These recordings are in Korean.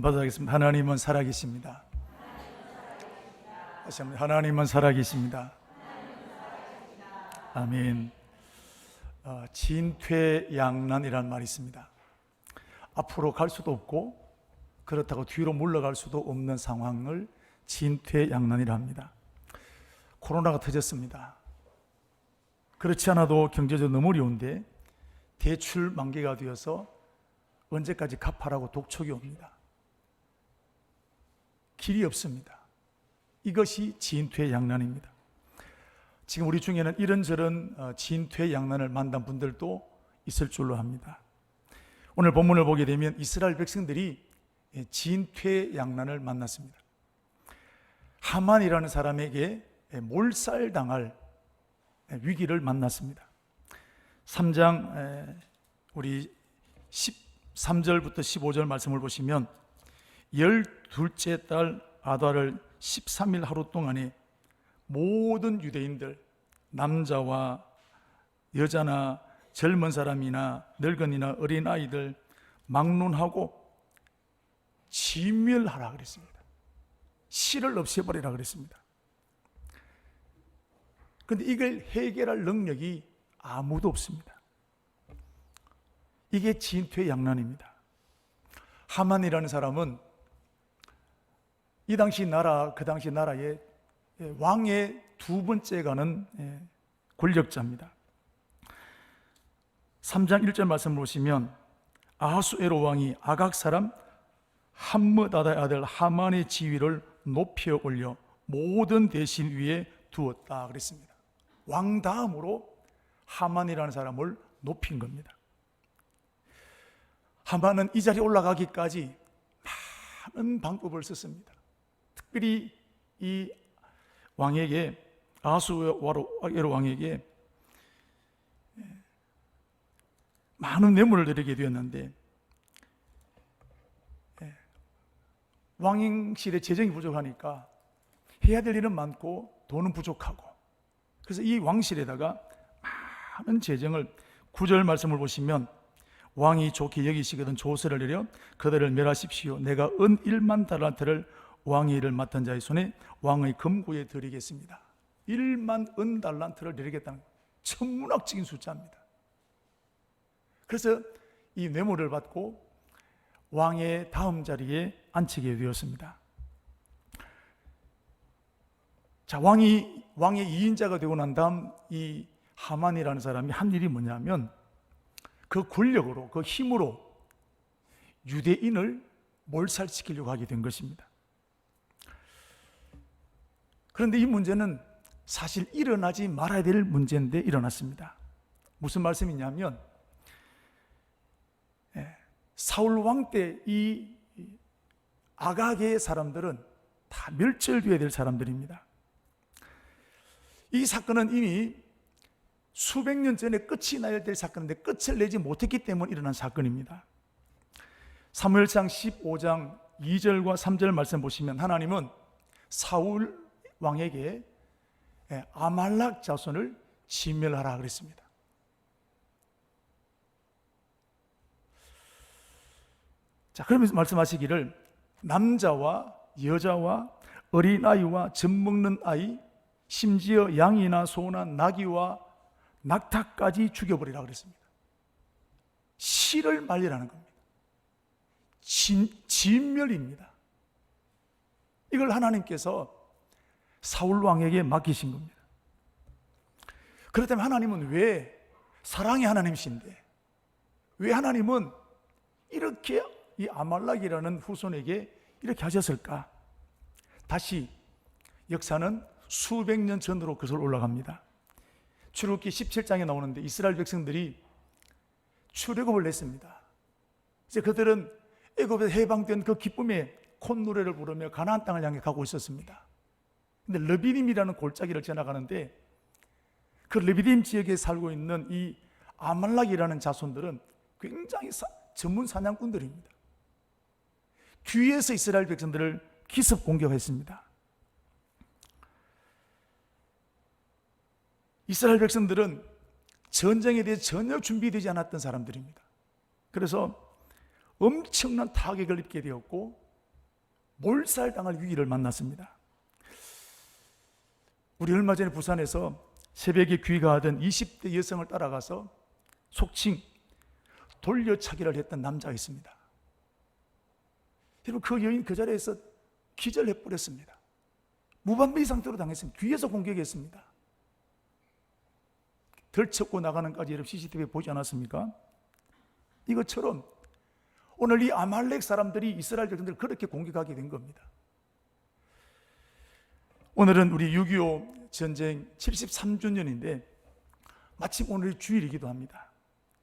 한번 더 하겠습니다. 하나님은 살아계십니다. 다시 한번, 하나님은 살아계십니다. 아멘. 진퇴양난이라는 말이 있습니다. 앞으로 갈 수도 없고 그렇다고 뒤로 물러갈 수도 없는 상황을 진퇴양난이라 합니다. 코로나가 터졌습니다. 그렇지 않아도 경제적으로 너무 어려운데 대출 만기가 되어서 언제까지 갚아라고 독촉이 옵니다. 길이 없습니다. 이것이 진퇴양난입니다. 지금 우리 중에는 이런저런 진퇴양난을 만난 분들도 있을 줄로 합니다. 오늘 본문을 보게 되면 이스라엘 백성들이 진퇴양난을 만났습니다. 하만이라는 사람에게 몰살당할 위기를 만났습니다. 3장 우리 13절부터 15절 말씀을 보시면 12째 달 아달을 13일 하루 동안에 모든 유대인들, 남자와 여자나 젊은 사람이나 늙은이나 어린아이들 막론하고 진멸하라 그랬습니다. 씨를 없애버리라 그랬습니다. 그런데 이걸 해결할 능력이 아무도 없습니다. 이게 진퇴양난입니다. 하만이라는 사람은 이 당시 나라, 그 당시 나라의 왕의 두 번째 가는 권력자입니다. 3장 1절 말씀을 보시면 아하수에로 왕이 아각 사람 함므다다의 아들 하만의 지위를 높여 올려 모든 대신 위에 두었다 그랬습니다. 왕 다음으로 하만이라는 사람을 높인 겁니다. 하만은 이 자리에 올라가기까지 많은 방법을 썼습니다. 특별히 이 왕에게, 아하수에로 왕에게 많은 뇌물을 드리게 되었는데 왕실의 재정이 부족하니까 해야 될 일은 많고 돈은 부족하고, 그래서 이 왕실에다가 많은 재정을, 9절 말씀을 보시면 왕이 좋게 여기시거든 조서를 내려 그들을 멸하십시오. 내가 은 1만 달란트를 왕의 일을 맡은 자의 손에 왕의 금고에 드리겠습니다. 1만 은 달란트를 드리겠다는 천문학적인 숫자입니다. 그래서 이 뇌물을 받고 왕의 다음 자리에 앉히게 되었습니다. 자, 왕의 2인자가 되고 난 다음 이 하만이라는 사람이 한 일이 뭐냐면 그 권력으로, 그 힘으로 유대인을 몰살시키려고 하게 된 것입니다. 그런데 이 문제는 사실 일어나지 말아야 될 문제인데 일어났습니다. 무슨 말씀이냐면 사울 왕 때 이 아각의 사람들은 다 멸절되어야 될 사람들입니다. 이 사건은 이미 수백 년 전에 끝이 나야 될 사건인데 끝을 내지 못했기 때문에 일어난 사건입니다. 사무엘상 15장 2절과 3절 말씀 보시면 하나님은 사울 왕에게 아말렉 자손을 진멸하라 그랬습니다. 자, 그러면서 말씀하시기를 남자와 여자와 어린아이와 젖먹는 아이, 심지어 양이나 소나 나귀와 낙타까지 죽여버리라 그랬습니다. 씨를 말리라는 겁니다. 진멸입니다. 이걸 하나님께서 사울 왕에게 맡기신 겁니다. 그렇다면 하나님은 왜, 사랑의 하나님이신데 왜 하나님은 이렇게 이 아말렉이라는 후손에게 이렇게 하셨을까? 다시 역사는 수백 년 전으로 거슬러 올라갑니다. 출애굽기 17장에 나오는데 이스라엘 백성들이 출애굽을 냈습니다. 이제 그들은 애굽에서 해방된 그 기쁨의 콧노래를 부르며 가나안 땅을 향해 가고 있었습니다. 근데 르비딤이라는 골짜기를 지나가는데 그 르비딤 지역에 살고 있는 이 아말렉이라는 자손들은 굉장히 전문 사냥꾼들입니다. 뒤에서 이스라엘 백성들을 기습 공격했습니다. 이스라엘 백성들은 전쟁에 대해 전혀 준비되지 않았던 사람들입니다. 그래서 엄청난 타격을 입게 되었고 몰살당할 위기를 만났습니다. 우리 얼마 전에 부산에서 새벽에 귀가하던 20대 여성을 따라가서 속칭 돌려차기를 했던 남자가 있습니다. 여러분, 그 여인 그 자리에서 기절해버렸습니다. 무방비 상태로 당했습니다. 뒤에서 공격했습니다. 덜쳤고 나가는까지 여러분 CCTV에 보지 않았습니까? 이것처럼 오늘 이 아말렉 사람들이 이스라엘 백성들을 그렇게 공격하게 된 겁니다. 오늘은 우리 6.25 전쟁 73주년인데 마침 오늘이 주일이기도 합니다.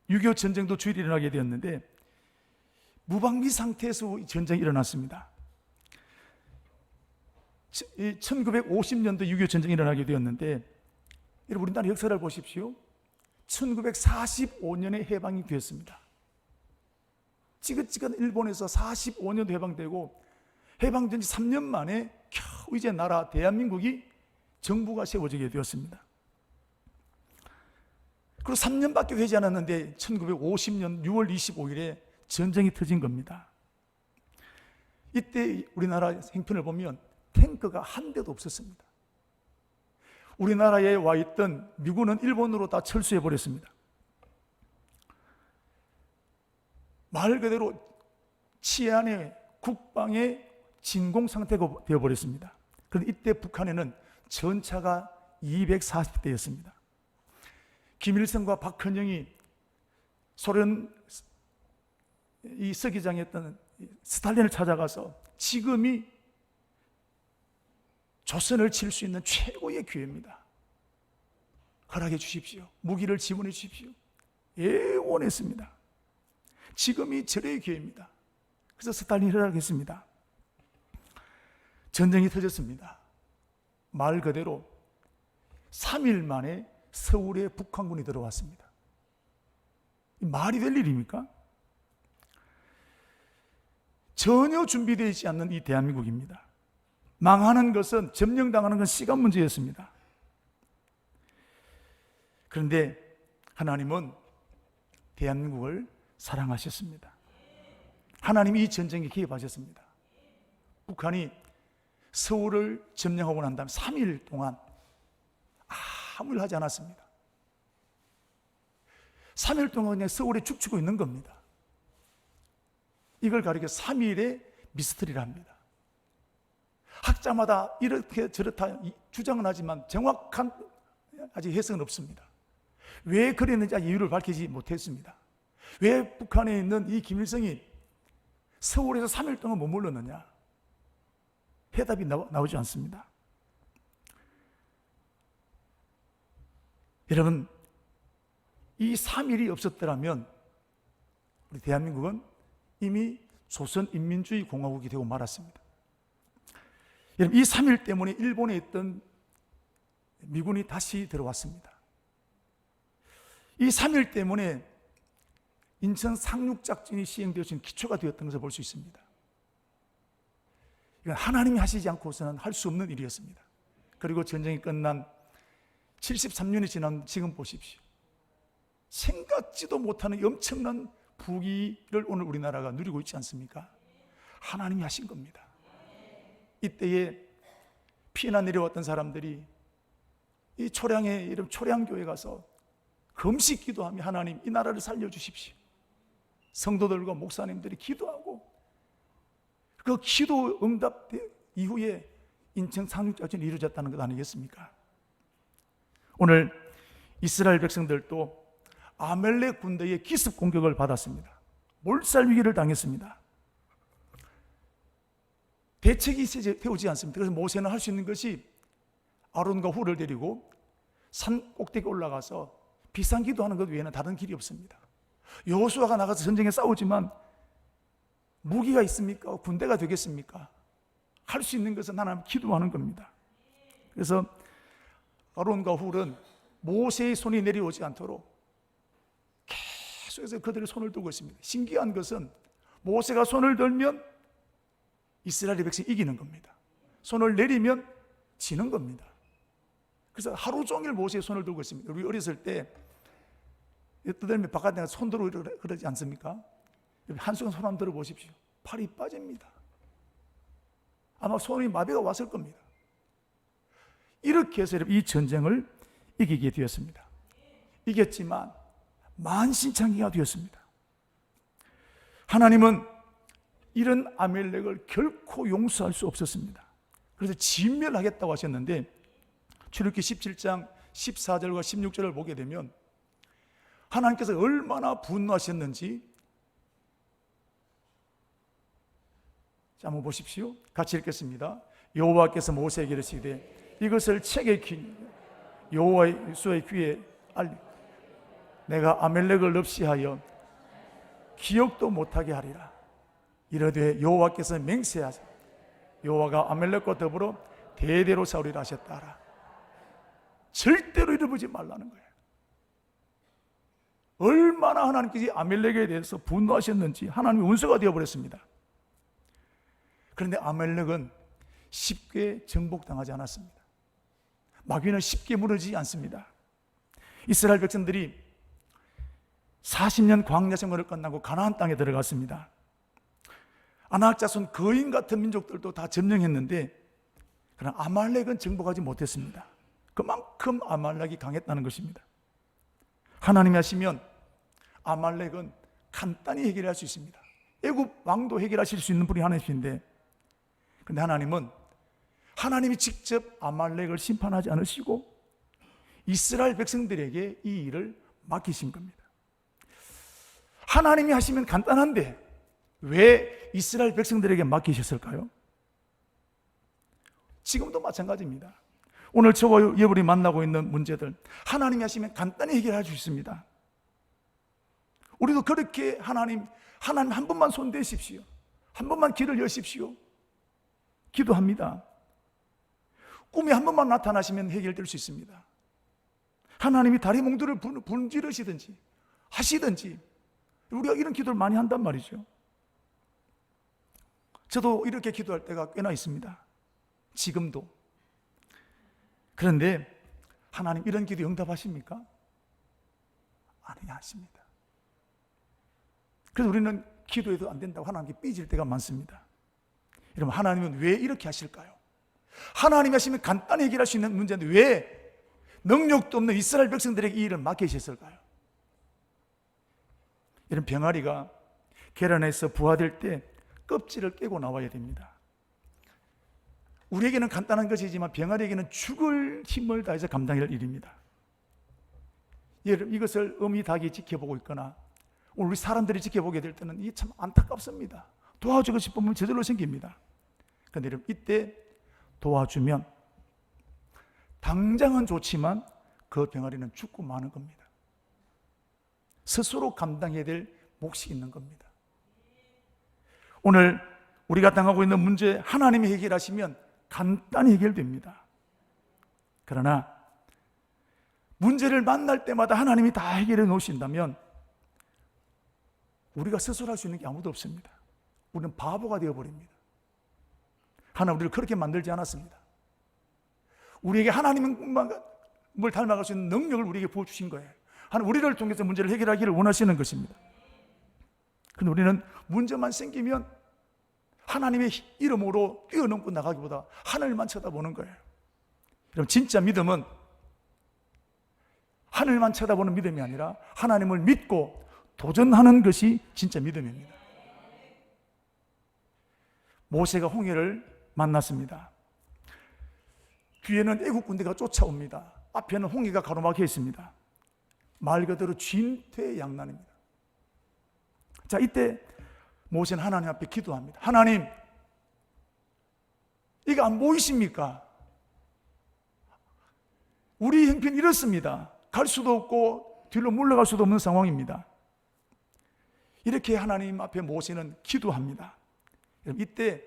6.25 전쟁도 주일에 일어나게 되었는데 무방비 상태에서 전쟁이 일어났습니다. 1950년도 6.25 전쟁이 일어나게 되었는데 여러분, 우리나라 역사를 보십시오. 1945년에 해방이 되었습니다. 지긋지긋한 일본에서 45년도 해방되고 해방된 지 3년 만에 겨우 이제 나라 대한민국이 정부가 세워지게 되었습니다. 그리고 3년밖에 되지 않았는데 1950년 6월 25일에 전쟁이 터진 겁니다. 이때 우리나라 행편을 보면 탱크가 한 대도 없었습니다. 우리나라에 와 있던 미군은 일본으로 다 철수해 버렸습니다. 말 그대로 치안의 국방의 진공 상태가 되어버렸습니다. 그런데 이때 북한에는 전차가 240대였습니다. 김일성과 박헌영이 소련 이 서기장이었던 스탈린을 찾아가서 지금이 조선을 칠 수 있는 최고의 기회입니다. 허락해 주십시오. 무기를 지원해 주십시오. 애원했습니다. 지금이 절의 기회입니다. 그래서 스탈린이 허락했습니다. 전쟁이 터졌습니다. 말 그대로 3일 만에 서울에 북한군이 들어왔습니다. 말이 될 일입니까? 전혀 준비되어 있지 않는 이 대한민국입니다. 망하는 것은, 점령당하는 건 시간 문제였습니다. 그런데 하나님은 대한민국을 사랑하셨습니다. 하나님이 이 전쟁에 개입하셨습니다. 북한이 서울을 점령하고 난 다음 3일 동안 아무 일 하지 않았습니다. 3일 동안 그냥 서울에 죽치고 있는 겁니다. 이걸 가리켜 3일의 미스터리라 합니다. 학자마다 이렇게 저렇다 주장은 하지만 정확한 아직 해석은 없습니다. 왜 그랬는지 이유를 밝히지 못했습니다. 왜 북한에 있는 이 김일성이 서울에서 3일 동안 머물렀느냐? 해답이 나오지 않습니다. 여러분, 이 3일이 없었더라면 우리 대한민국은 이미 조선인민주의 공화국이 되고 말았습니다. 여러분, 이 3일 때문에 일본에 있던 미군이 다시 들어왔습니다. 이 3일 때문에 인천 상륙작전이 시행되어진 기초가 되었던 것을 볼 수 있습니다. 이건 하나님이 하시지 않고서는 할 수 없는 일이었습니다. 그리고 전쟁이 끝난 73년이 지난 지금 보십시오. 생각지도 못하는 엄청난 부귀를 오늘 우리나라가 누리고 있지 않습니까? 하나님이 하신 겁니다. 이때에 피난 내려왔던 사람들이 이 초량에 이름 초량교회 가서 금식 기도하며 하나님 이 나라를 살려주십시오. 성도들과 목사님들이 기도하고 그 기도 응답 이후에 인천 상륙작전이 이루어졌다는 것 아니겠습니까? 오늘 이스라엘 백성들도 아말렉 군대의 기습 공격을 받았습니다. 몰살 위기를 당했습니다. 대책이 세우지 않습니다. 그래서 모세는 할 수 있는 것이 아론과 훌을 데리고 산 꼭대기에 올라가서 비상기도하는 것 외에는 다른 길이 없습니다. 여호수아가 나가서 전쟁에 싸우지만 무기가 있습니까? 군대가 되겠습니까? 할 수 있는 것은 하나님 기도하는 겁니다. 그래서 아론과 훌은 모세의 손이 내려오지 않도록 계속해서 그들의 손을 들고 있습니다. 신기한 것은 모세가 손을 들면 이스라엘의 백성이 이기는 겁니다. 손을 내리면 지는 겁니다. 그래서 하루 종일 모세의 손을 들고 있습니다. 우리 어렸을 때 떠들면 바깥에 나가서 손 들고 그러지 않습니까? 한순간 손 한번 들어보십시오. 팔이 빠집니다. 아마 손이 마비가 왔을 겁니다. 이렇게 해서 이 전쟁을 이기게 되었습니다. 이겼지만 만신창이가 되었습니다. 하나님은 이런 아멜렉을 결코 용서할 수 없었습니다. 그래서 진멸하겠다고 하셨는데 출애굽기 17장 14절과 16절을 보게 되면 하나님께서 얼마나 분노하셨는지 한번 보십시오. 같이 읽겠습니다. 여호와께서 모세에게 이르시되 이것을 책에 여호와의 귀에 알리 내가 아멜렉을 없이하여 기억도 못하게 하리라. 이르되 여호와께서 맹세하사 여호와가 아멜렉과 더불어 대대로 싸우리라 하셨다라. 절대로 잃어보지 말라는 거예요. 얼마나 하나님께서 아멜렉에 대해서 분노하셨는지 하나님의 원수가 되어버렸습니다. 그런데 아멜렉은 쉽게 정복당하지 않았습니다. 마귀는 쉽게 무너지지 않습니다. 이스라엘 백성들이 40년 광야 생활을 끝나고 가나안 땅에 들어갔습니다. 아낙 자손 거인 같은 민족들도 다 점령했는데 그러나 아말렉은 정복하지 못했습니다. 그만큼 아말렉이 강했다는 것입니다. 하나님이 하시면 아말렉은 간단히 해결할 수 있습니다. 애굽 왕도 해결하실 수 있는 분이 하나님이신데, 그런데 하나님은 하나님이 직접 아말렉을 심판하지 않으시고 이스라엘 백성들에게 이 일을 맡기신 겁니다. 하나님이 하시면 간단한데 왜 이스라엘 백성들에게 맡기셨을까요? 지금도 마찬가지입니다. 오늘 저와 여러분이 만나고 있는 문제들 하나님이 하시면 간단히 해결할 수 있습니다. 우리도 그렇게 하나님 한 번만 손대십시오, 한 번만 길을 여십시오 기도합니다. 꿈에 한 번만 나타나시면 해결될 수 있습니다. 하나님이 다리 몽두를 분지르시든지 하시든지 우리가 이런 기도를 많이 한단 말이죠. 저도 이렇게 기도할 때가 꽤나 있습니다. 지금도. 그런데 하나님 이런 기도 응답하십니까? 아니, 하십니다. 그래서 우리는 기도해도 안 된다고 하나님께 삐질 때가 많습니다. 여러분, 하나님은 왜 이렇게 하실까요? 하나님이 하시면 간단히 해결할 수 있는 문제인데 왜 능력도 없는 이스라엘 백성들에게 이 일을 맡기셨을까요? 이런 병아리가 계란에서 부화될 때 껍질을 깨고 나와야 됩니다. 우리에게는 간단한 것이지만 병아리에게는 죽을 힘을 다해서 감당해야 할 일입니다. 이것을 어미 닭이 지켜보고 있거나 우리 사람들이 지켜보게 될 때는 이게 참 안타깝습니다. 도와주고 싶으면 저절로 생깁니다. 그런데 여러분, 이때 도와주면 당장은 좋지만 그 병아리는 죽고 마는 겁니다. 스스로 감당해야 될 몫이 있는 겁니다. 오늘 우리가 당하고 있는 문제 하나님이 해결하시면 간단히 해결됩니다. 그러나 문제를 만날 때마다 하나님이 다 해결해 놓으신다면 우리가 스스로 할 수 있는 게 아무도 없습니다. 우리는 바보가 되어버립니다. 하나님 우리를 그렇게 만들지 않았습니다. 우리에게 하나님을 닮아갈 수 있는 능력을 우리에게 부어주신 거예요. 하나님 우리를 통해서 문제를 해결하기를 원하시는 것입니다. 그런데 우리는 문제만 생기면 하나님의 이름으로 뛰어넘고 나가기보다 하늘만 쳐다보는 거예요. 여러분, 진짜 믿음은 하늘만 쳐다보는 믿음이 아니라 하나님을 믿고 도전하는 것이 진짜 믿음입니다. 모세가 홍해를 만났습니다. 뒤에는 애국 군대가 쫓아옵니다. 앞에는 홍해가 가로막혀 있습니다. 말 그대로 진퇴양난입니다. 자, 이때 모세는 하나님 앞에 기도합니다. 하나님, 이거 안 보이십니까? 우리 형편이 이렇습니다. 갈 수도 없고 뒤로 물러갈 수도 없는 상황입니다. 이렇게 하나님 앞에 모세는 기도합니다. 이때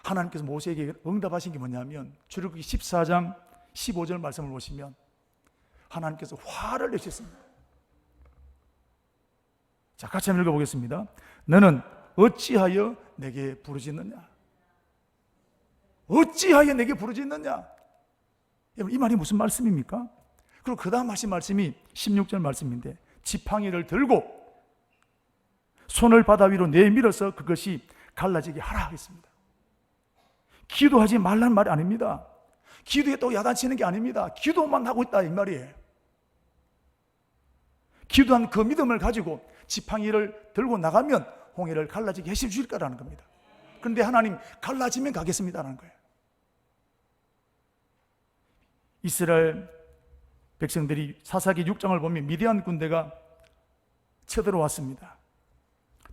하나님께서 모세에게 응답하신 게 뭐냐면 출애굽기 14장 15절 말씀을 보시면 하나님께서 화를 내셨습니다. 자, 같이 한번 읽어보겠습니다. 너는 어찌하여 내게 부르짖느냐? 어찌하여 내게 부르짖느냐? 이 말이 무슨 말씀입니까? 그리고 그 다음 하신 말씀이 16절 말씀인데 지팡이를 들고 손을 바다 위로 내밀어서 그것이 갈라지게 하라 하겠습니다. 기도하지 말란 말이 아닙니다. 기도했다고 야단치는 게 아닙니다. 기도만 하고 있다 이 말이에요. 기도한 그 믿음을 가지고 지팡이를 들고 나가면 홍해를 갈라지게 해실 주실 거라는 겁니다. 그런데 하나님 갈라지면 가겠습니다라는 거예요. 이스라엘 백성들이 사사기 6장을 보면 미디안 군대가 쳐들어왔습니다.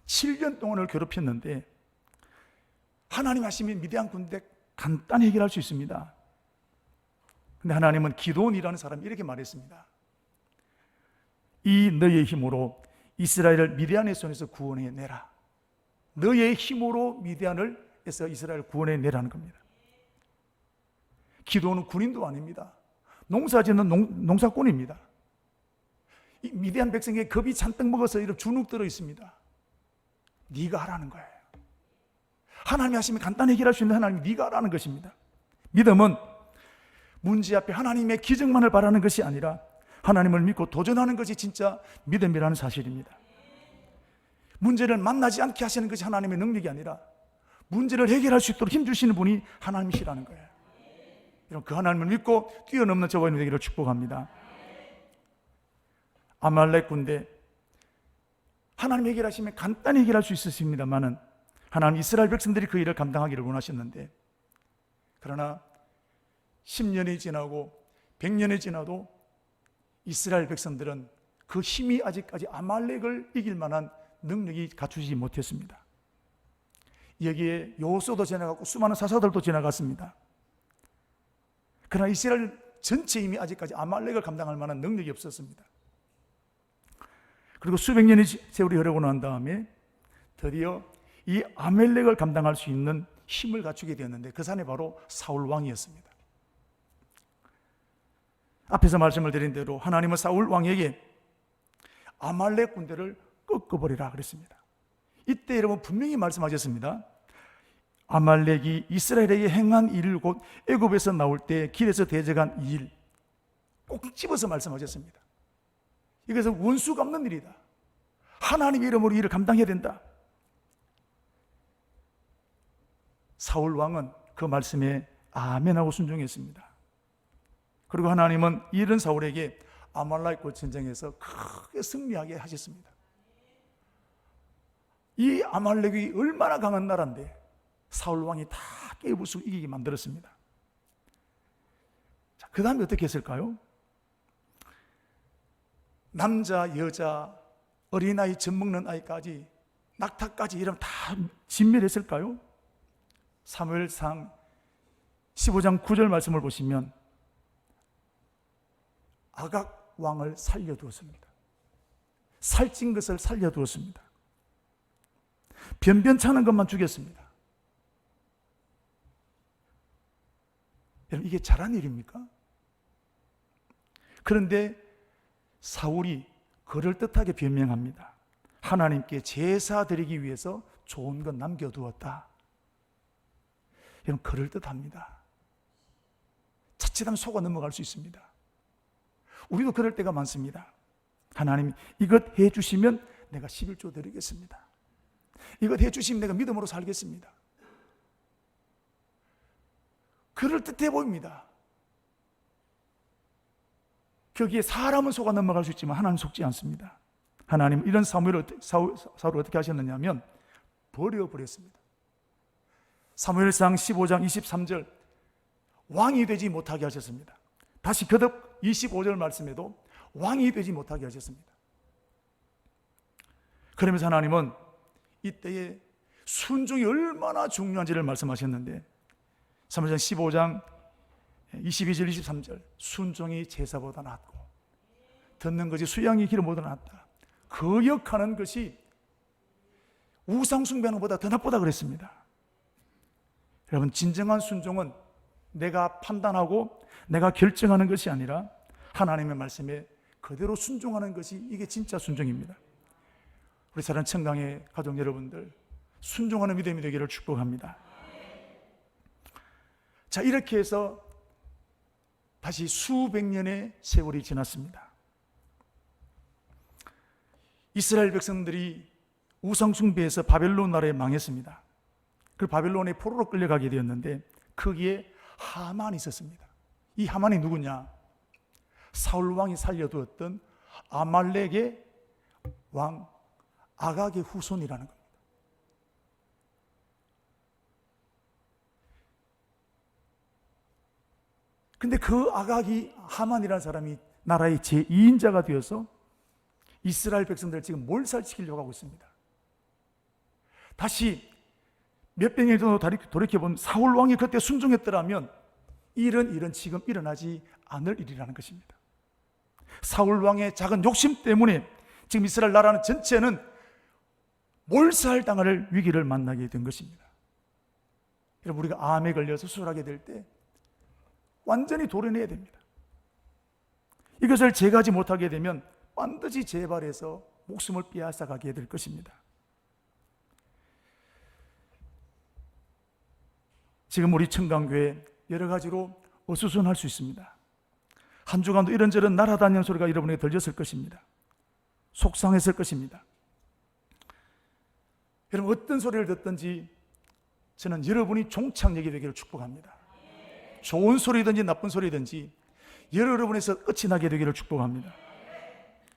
7년 동안을 괴롭혔는데 하나님 하시면 미디안 군대 간단히 해결할 수 있습니다. 근데 하나님은 기드온이라는 사람이 이렇게 말했습니다. 이 너의 힘으로 이스라엘을 미디안의 손에서 구원해내라. 너의 힘으로 미디안에서 이스라엘을 구원해내라는 겁니다. 기드온은 군인도 아닙니다. 농사짓는 농사꾼입니다. 이 미디안 백성에게 겁이 잔뜩 먹어서 이렇게 주눅 들어 있습니다. 네가 하라는 거예요. 하나님이 하시면 간단히 해결할 수 있는 하나님이 네가 하라는 것입니다. 믿음은 문제 앞에 하나님의 기적만을 바라는 것이 아니라 하나님을 믿고 도전하는 것이 진짜 믿음이라는 사실입니다. 문제를 만나지 않게 하시는 것이 하나님의 능력이 아니라 문제를 해결할 수 있도록 힘주시는 분이 하나님이시라는 거예요. 여러분, 그 하나님을 믿고 뛰어넘는 저와 여러분 되기를 축복합니다. 아말렉 군대, 하나님 해결하시면 간단히 해결할 수 있었습니다만은 하나님 이스라엘 백성들이 그 일을 감당하기를 원하셨는데, 그러나 10년이 지나고 100년이 지나도 이스라엘 백성들은 그 힘이 아직까지 아말렉을 이길 만한 능력이 갖추지 못했습니다. 여기에 여호수아도 지나갔고 수많은 사사들도 지나갔습니다. 그러나 이스라엘 전체 힘이 아직까지 아말렉을 감당할 만한 능력이 없었습니다. 그리고 수백 년의 세월이 흐르고 난 다음에 드디어 이 아말렉을 감당할 수 있는 힘을 갖추게 되었는데 그 사람이 바로 사울 왕이었습니다. 앞에서 말씀을 드린 대로 하나님은 사울 왕에게 아말렉 군대를 꺾어버리라 그랬습니다. 이때 여러분 분명히 말씀하셨습니다. 아말렉이 이스라엘에게 행한 일, 곧 애굽에서 나올 때 길에서 대적한 일, 꼭 집어서 말씀하셨습니다. 이것은 원수가 없는 일이다. 하나님 이름으로 일을 감당해야 된다. 사울 왕은 그 말씀에 아멘하고 순종했습니다. 그리고 하나님은 이런 사울에게 아말렉과 전쟁에서 크게 승리하게 하셨습니다. 이 아말렉이 얼마나 강한 나라인데 사울 왕이 다 깨부수고 이기게 만들었습니다. 자, 그 다음에 어떻게 했을까요? 남자, 여자, 어린아이, 젖먹는 아이까지, 낙타까지 이러면 다 진멸했을까요? 사무엘상 15장 9절 말씀을 보시면 아각 왕을 살려두었습니다. 살찐 것을 살려두었습니다. 변변찮은 것만 죽였습니다. 여러분, 이게 잘한 일입니까? 그런데 사울이 그럴듯하게 변명합니다. 하나님께 제사 드리기 위해서 좋은 건 남겨두었다. 여러분, 그럴듯합니다. 자칫하면 속아 넘어갈 수 있습니다. 우리도 그럴 때가 많습니다. 하나님, 이것 해주시면 내가 11조 드리겠습니다. 이것 해주시면 내가 믿음으로 살겠습니다. 그럴듯해 보입니다. 거기에 사람은 속아 넘어갈 수 있지만 하나님 속지 않습니다. 하나님 이런 사울을 어떻게 하셨느냐면 버려버렸습니다. 사무엘상 15장 23절 왕이 되지 못하게 하셨습니다. 다시 거듭 25절 말씀에도 왕이 되지 못하게 하셨습니다. 그러면서 하나님은 이때에 순종이 얼마나 중요한지를 말씀하셨는데, 사무엘상 15장 22절 23절 순종이 제사보다 낫고 듣는 것이 수양이 기름보다 낫다. 거역하는 것이 우상 숭배하는 것보다 더 나쁘다 그랬습니다. 여러분, 진정한 순종은 내가 판단하고 내가 결정하는 것이 아니라 하나님의 말씀에 그대로 순종하는 것이, 이게 진짜 순종입니다. 우리 사랑하는 청강의 가족 여러분들, 순종하는 믿음이 되기를 축복합니다. 자, 이렇게 해서 다시 수백 년의 세월이 지났습니다. 이스라엘 백성들이 우상 숭배에서 바벨론 나라에 망했습니다. 그 바벨론에 포로로 끌려가게 되었는데 거기에 하만이 있었습니다. 이 하만이 누구냐? 사울 왕이 살려두었던 아말렉의 왕 아각의 후손이라는 겁니다. 근데 그 아각이, 하만이라는 사람이 나라의 제2인자가 되어서 이스라엘 백성들을 지금 몰살시키려고 하고 있습니다. 다시 몇백 년 정도 돌이켜본 사울 왕이 그때 순종했더라면 이런 일은 지금 일어나지 않을 일이라는 것입니다. 사울 왕의 작은 욕심 때문에 지금 이스라엘 나라는 전체는 몰살당할 위기를 만나게 된 것입니다. 여러분, 우리가 암에 걸려서 수술하게 될 때 완전히 도려내야 됩니다. 이것을 제거하지 못하게 되면 반드시 재발해서 목숨을 빼앗아가게 될 것입니다. 지금 우리 청강교회 여러 가지로 어수선할 수 있습니다. 한 주간도 이런저런 날아다니는 소리가 여러분에게 들렸을 것입니다. 속상했을 것입니다. 여러분, 어떤 소리를 듣든지 저는 여러분이 종착역이 되기를 축복합니다. 좋은 소리든지 나쁜 소리든지 여러분에서 끝이 나게 되기를 축복합니다.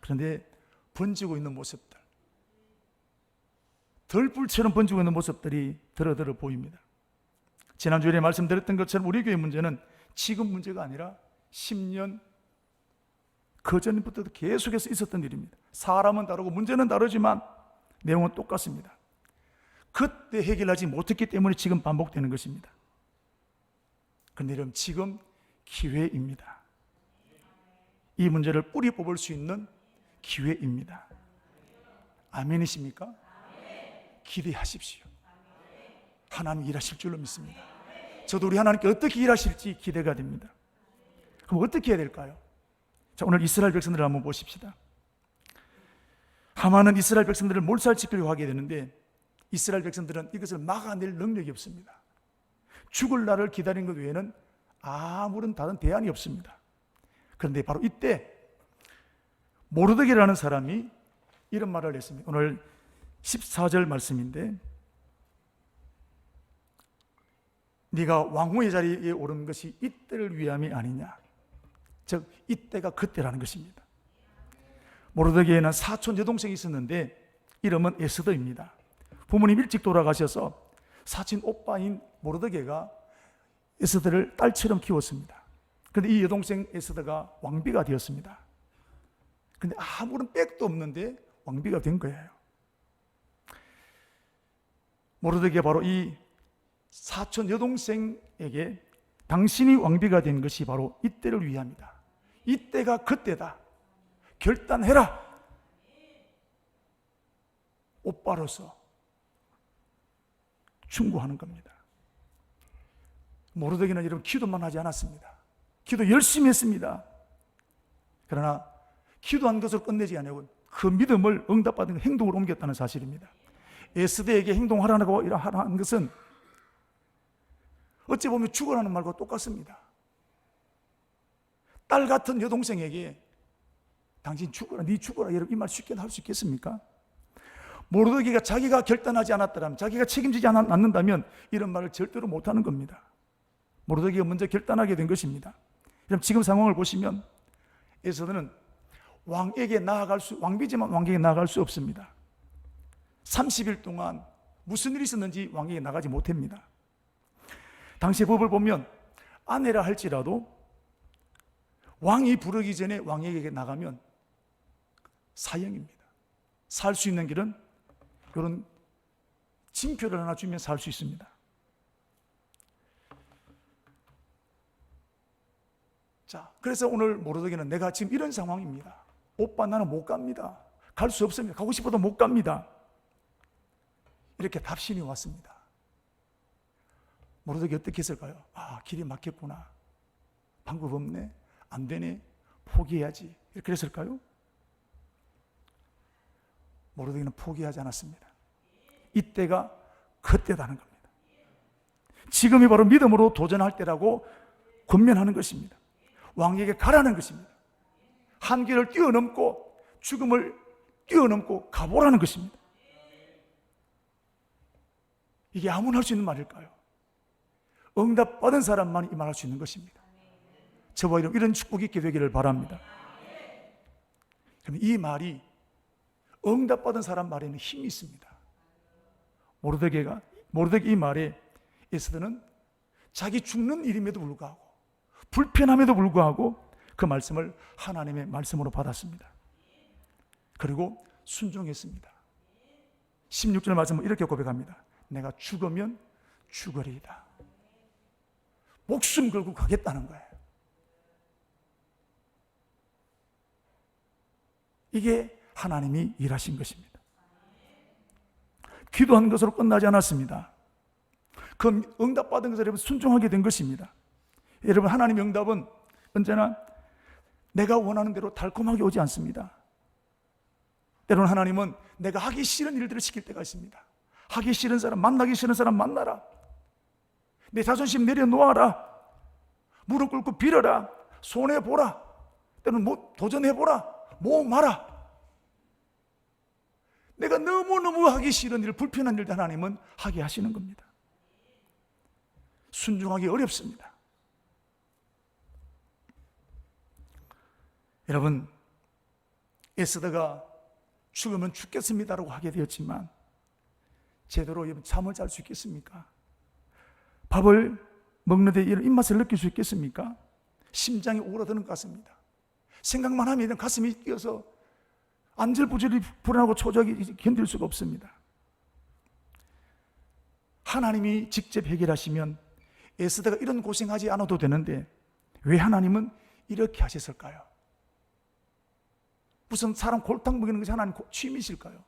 그런데 번지고 있는 모습들, 덜불처럼 번지고 있는 모습들이 드러들어 보입니다. 지난주에 말씀드렸던 것처럼 우리 교회 문제는 지금 문제가 아니라 10년 그전부터도 계속해서 있었던 일입니다. 사람은 다르고 문제는 다르지만 내용은 똑같습니다. 그때 해결하지 못했기 때문에 지금 반복되는 것입니다. 그런데 여러분, 지금 기회입니다. 이 문제를 뿌리 뽑을 수 있는 기회입니다. 아멘이십니까? 기대하십시오. 하나님 일하실 줄로 믿습니다. 저도 우리 하나님께 어떻게 일하실지 기대가 됩니다. 그럼 어떻게 해야 될까요? 자, 오늘 이스라엘 백성들을 한번 보십시다. 하만은 이스라엘 백성들을 몰살시키려고 하게 되는데 이스라엘 백성들은 이것을 막아낼 능력이 없습니다. 죽을 날을 기다리는 것 외에는 아무런 다른 대안이 없습니다. 그런데 바로 이때 모르드게라는 사람이 이런 말을 했습니다. 오늘 14절 말씀인데, 네가 왕후의 자리에 오른 것이 이때를 위함이 아니냐. 즉 이때가 그때라는 것입니다. 모르드게에는 사촌 여동생이 있었는데 이름은 에스더입니다. 부모님 일찍 돌아가셔서 사친 오빠인 모르드게가 에스더를 딸처럼 키웠습니다. 그런데 이 여동생 에스더가 왕비가 되었습니다. 그런데 아무런 백도 없는데 왕비가 된 거예요. 모르드게가 바로 이 사촌 여동생에게 당신이 왕비가 된 것이 바로 이때를 위함이다. 이때가 그때다. 결단해라. 오빠로서 충고하는 겁니다. 모르드게는 여러분 기도만 하지 않았습니다. 기도 열심히 했습니다. 그러나 기도한 것을 끝내지 않고 그 믿음을 응답받은 행동으로 옮겼다는 사실입니다. 에스더에게 행동하라고 하는 것은 어찌 보면 죽으라는 말과 똑같습니다. 딸 같은 여동생에게 당신 죽어라, 네 죽어라, 이 말 쉽게 할 수 있겠습니까? 모르드게가 자기가 결단하지 않았더라면, 자기가 책임지지 않는다면 이런 말을 절대로 못하는 겁니다. 모르드게가 먼저 결단하게 된 것입니다. 그럼 지금 상황을 보시면 에스더는 왕비지만 왕에게 나아갈 수 없습니다. 30일 동안 무슨 일이 있었는지 왕에게 나가지 못합니다. 당시 법을 보면 아내라 할지라도 왕이 부르기 전에 왕에게 나가면 사형입니다. 살 수 있는 길은 이런 징표를 하나 주면 살 수 있습니다. 자, 그래서 오늘 모르드게는 내가 지금 이런 상황입니다. 오빠, 나는 못 갑니다. 갈 수 없습니다. 가고 싶어도 못 갑니다. 이렇게 답신이 왔습니다. 모르드게 어떻게 했을까요? 아, 길이 막혔구나. 방법 없네. 안 되네. 포기해야지. 이렇게 했을까요? 모르드게는 포기하지 않았습니다. 이때가 그때다는 겁니다. 지금이 바로 믿음으로 도전할 때라고 권면하는 것입니다. 왕에게 가라는 것입니다. 한계를 뛰어넘고 죽음을 뛰어넘고 가보라는 것입니다. 이게 아무나 할 수 있는 말일까요? 응답받은 사람만 이 말할 수 있는 것입니다. 저와 이런 축복이 있게 되기를 바랍니다. 그럼 이 말이 응답받은 사람 말에는 힘이 있습니다. 모르드게 이 말에 에스더는 자기 죽는 일임에도 불구하고, 불편함에도 불구하고 그 말씀을 하나님의 말씀으로 받았습니다. 그리고 순종했습니다. 16절 말씀은 이렇게 고백합니다. 내가 죽으면 죽으리이다. 목숨 걸고 가겠다는 거예요. 이게 하나님이 일하신 것입니다. 기도한 것으로 끝나지 않았습니다. 그 응답받은 것을 여러분 순종하게 된 것입니다. 여러분, 하나님의 응답은 언제나 내가 원하는 대로 달콤하게 오지 않습니다. 때로는 하나님은 내가 하기 싫은 일들을 시킬 때가 있습니다. 하기 싫은 사람, 만나기 싫은 사람 만나라. 내 자존심 내려놓아라. 무릎 꿇고 빌어라. 손해보라. 때로는 도전해보라. 모험하라. 내가 너무너무 하기 싫은 일, 불편한 일도 하나님은 하게 하시는 겁니다. 순종하기 어렵습니다. 여러분, 에스더가 죽으면 죽겠습니다라고 하게 되었지만 제대로 잠을 잘 수 있겠습니까? 밥을 먹는데 이런 입맛을 느낄 수 있겠습니까? 심장이 오그라드는 것 같습니다. 생각만 하면 가슴이 뛰어서 안절부절이 불안하고 초조하게 견딜 수가 없습니다. 하나님이 직접 해결하시면 에스더가 이런 고생하지 않아도 되는데 왜 하나님은 이렇게 하셨을까요? 무슨 사람 골탕 먹이는 것이 하나님 취미실까요?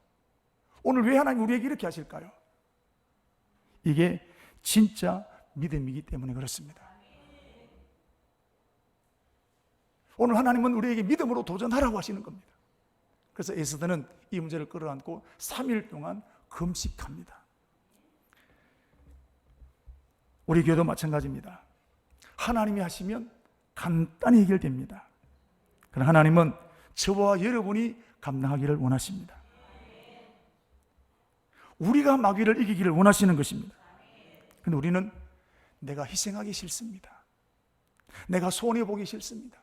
오늘 왜 하나님 우리에게 이렇게 하실까요? 이게 진짜 믿음이기 때문에 그렇습니다. 오늘 하나님은 우리에게 믿음으로 도전하라고 하시는 겁니다. 그래서 에스더는 이 문제를 끌어안고 3일 동안 금식합니다. 우리 교회도 마찬가지입니다. 하나님이 하시면 간단히 해결됩니다. 그러나 하나님은 저와 여러분이 감당하기를 원하십니다. 우리가 마귀를 이기기를 원하시는 것입니다. 그런데 우리는 내가 희생하기 싫습니다. 내가 손해보기 싫습니다.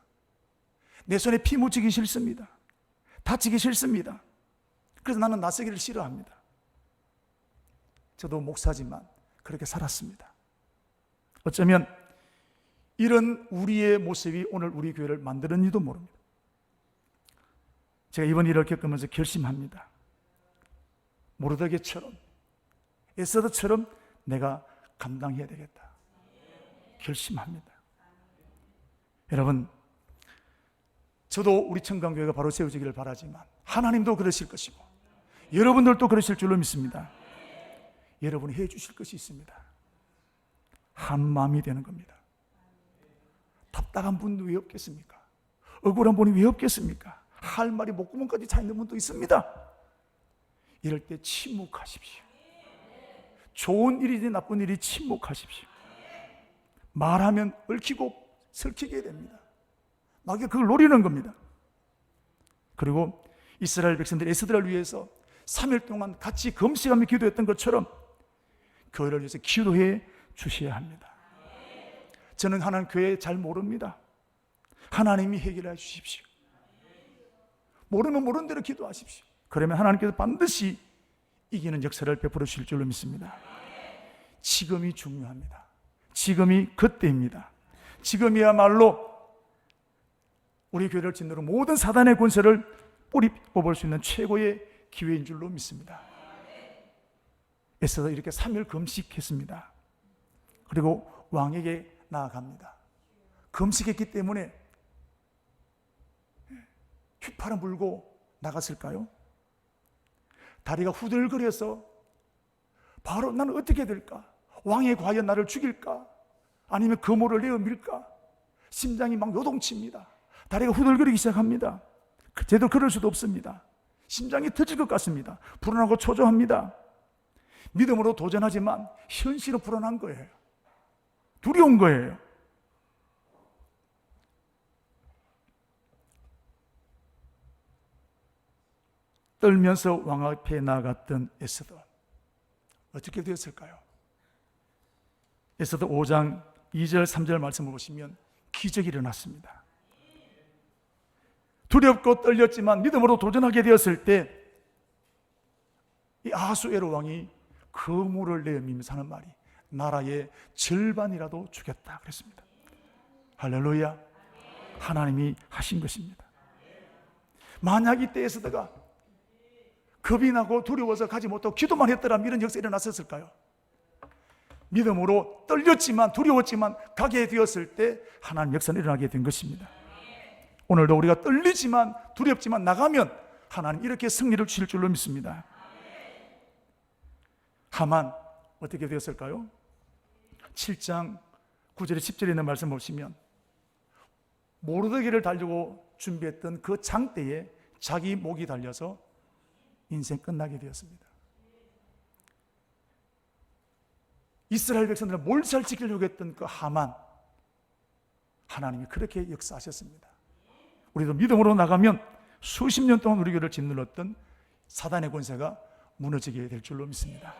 내 손에 피 묻히기 싫습니다. 다치기 싫습니다. 그래서 나는 나서기를 싫어합니다. 저도 목사지만 그렇게 살았습니다. 어쩌면 이런 우리의 모습이 오늘 우리 교회를 만들었는지도 모릅니다. 제가 이번 일을 겪으면서 결심합니다. 모르드게처럼, 에스더처럼 내가 감당해야 되겠다. 결심합니다. 여러분, 저도 우리 청강교회가 바로 세워지기를 바라지만 하나님도 그러실 것이고 여러분들도 그러실 줄로 믿습니다. 여러분이 해주실 것이 있습니다. 한 마음이 되는 겁니다. 답답한 분도 왜 없겠습니까? 억울한 분이 왜 없겠습니까? 할 말이 목구멍까지 차 있는 분도 있습니다. 이럴 때 침묵하십시오. 좋은 일이든 나쁜 일이 침묵하십시오. 말하면 얽히고 설키게 됩니다. 마귀가 그걸 노리는 겁니다. 그리고 이스라엘 백성들 에스더를 위해서 3일 동안 같이 금식하며 기도했던 것처럼 교회를 위해서 기도해 주셔야 합니다. 저는 하나님 교회 잘 모릅니다. 하나님이 해결해 주십시오. 모르면 모르는 대로 기도하십시오. 그러면 하나님께서 반드시 이기는 역사를 베풀어 주실 줄로 믿습니다. 지금이 중요합니다. 지금이 그때입니다. 지금이야말로 우리 교회를 짓누르 모든 사단의 권세를 뿌리 뽑을 수 있는 최고의 기회인 줄로 믿습니다. 에스더 이렇게 3일 금식했습니다. 그리고 왕에게 나아갑니다. 금식했기 때문에 휘파람 불고 나갔을까요? 다리가 후들거려서 바로 나는 어떻게 될까? 왕이 과연 나를 죽일까? 아니면 거모를 내어 밀까? 심장이 막 요동칩니다. 다리가 후들거리기 시작합니다. 제대로 걸을 수도 없습니다. 심장이 터질 것 같습니다. 불안하고 초조합니다. 믿음으로 도전하지만 현실은 불안한 거예요. 두려운 거예요. 떨면서 왕 앞에 나갔던 에스더, 어떻게 되었을까요? 에스더 5장 2절 3절 말씀을 보시면 기적이 일어났습니다. 두렵고 떨렸지만 믿음으로 도전하게 되었을 때 이 아하수에로 왕이 거물을 내밀면서 하는 말이 나라의 절반이라도 주겠다 그랬습니다. 할렐루야. 하나님이 하신 것입니다. 만약 이때 에스더가 겁이 나고 두려워서 가지 못하고 기도만 했더라면 이런 역사 일어났었을까요? 믿음으로 떨렸지만 두려웠지만 가게 되었을 때 하나님 역사는 일어나게 된 것입니다. 오늘도 우리가 떨리지만 두렵지만 나가면 하나님 이렇게 승리를 주실 줄로 믿습니다. 하만 어떻게 되었을까요? 7장 9절에 10절에 있는 말씀 보시면 모르드게를 달려고 준비했던 그 장대에 자기 목이 달려서 인생 끝나게 되었습니다. 이스라엘 백성들을 몰살 지키려고 했던 그 하만, 하나님이 그렇게 역사하셨습니다. 우리도 믿음으로 나가면 수십 년 동안 우리 교회를 짓눌렀던 사단의 권세가 무너지게 될 줄로 믿습니다.